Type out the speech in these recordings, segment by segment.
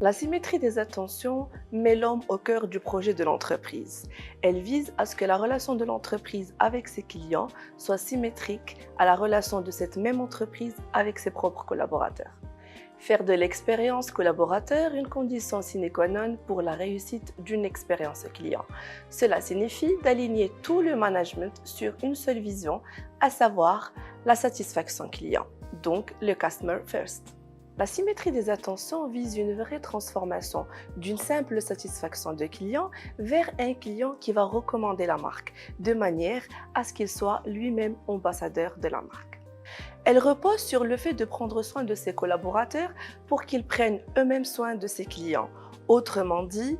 La symétrie des attentions met l'homme au cœur du projet de l'entreprise. Elle vise à ce que la relation de l'entreprise avec ses clients soit symétrique à la relation de cette même entreprise avec ses propres collaborateurs. Faire de l'expérience collaborateur une condition sine qua non pour la réussite d'une expérience client. Cela signifie d'aligner tout le management sur une seule vision, à savoir la satisfaction client, donc le customer first. La symétrie des attentions vise une vraie transformation d'une simple satisfaction de client vers un client qui va recommander la marque, de manière à ce qu'il soit lui-même ambassadeur de la marque. Elle repose sur le fait de prendre soin de ses collaborateurs pour qu'ils prennent eux-mêmes soin de ses clients. Autrement dit,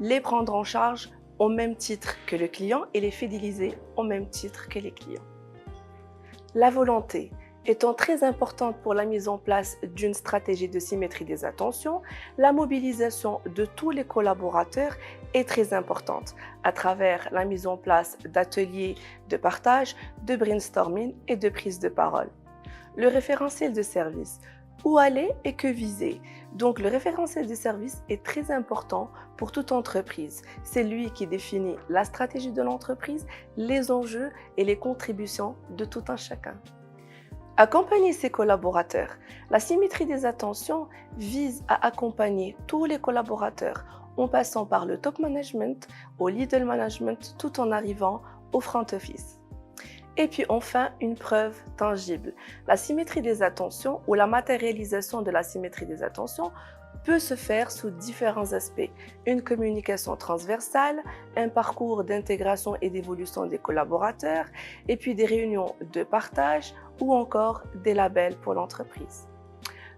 les prendre en charge au même titre que le client et les fidéliser au même titre que les clients. La volonté étant très importante pour la mise en place d'une stratégie de symétrie des attentions, la mobilisation de tous les collaborateurs est très importante à travers la mise en place d'ateliers de partage, de brainstorming et de prise de parole. Le référentiel de service. Où aller et que viser? Donc le référentiel de service est très important pour toute entreprise. C'est lui qui définit la stratégie de l'entreprise, les enjeux et les contributions de tout un chacun. Accompagner ses collaborateurs. La symétrie des attentions vise à accompagner tous les collaborateurs en passant par le top management au middle management tout en arrivant au front office. Et puis enfin, une preuve tangible. La symétrie des attentions ou la matérialisation de la symétrie des attentions peut se faire sous différents aspects. Une communication transversale, un parcours d'intégration et d'évolution des collaborateurs, et puis des réunions de partage ou encore des labels pour l'entreprise.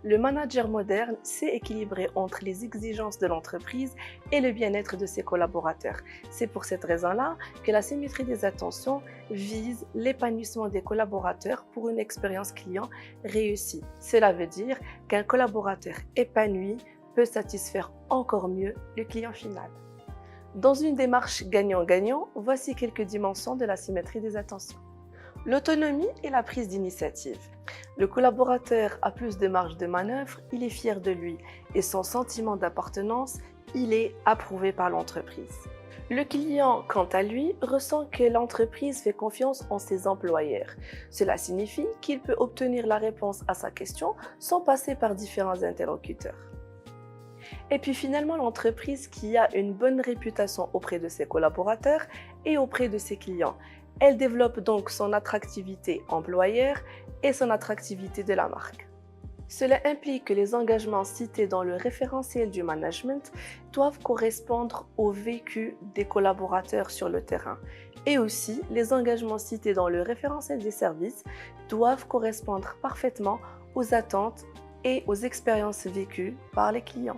Le manager moderne sait équilibrer entre les exigences de l'entreprise et le bien-être de ses collaborateurs. C'est pour cette raison-là que la symétrie des attentions vise l'épanouissement des collaborateurs pour une expérience client réussie. Cela veut dire qu'un collaborateur épanoui peut satisfaire encore mieux le client final. Dans une démarche gagnant-gagnant, voici quelques dimensions de la symétrie des attentions. L'autonomie et la prise d'initiative. Le collaborateur a plus de marge de manœuvre, il est fier de lui et son sentiment d'appartenance, il est approuvé par l'entreprise. Le client, quant à lui, ressent que l'entreprise fait confiance en ses employeurs. Cela signifie qu'il peut obtenir la réponse à sa question sans passer par différents interlocuteurs. Et puis finalement, l'entreprise qui a une bonne réputation auprès de ses collaborateurs et auprès de ses clients. Elle développe donc son attractivité employeur et son attractivité de la marque. Cela implique que les engagements cités dans le référentiel du management doivent correspondre au vécu des collaborateurs sur le terrain. Et aussi, les engagements cités dans le référentiel des services doivent correspondre parfaitement aux attentes et aux expériences vécues par les clients.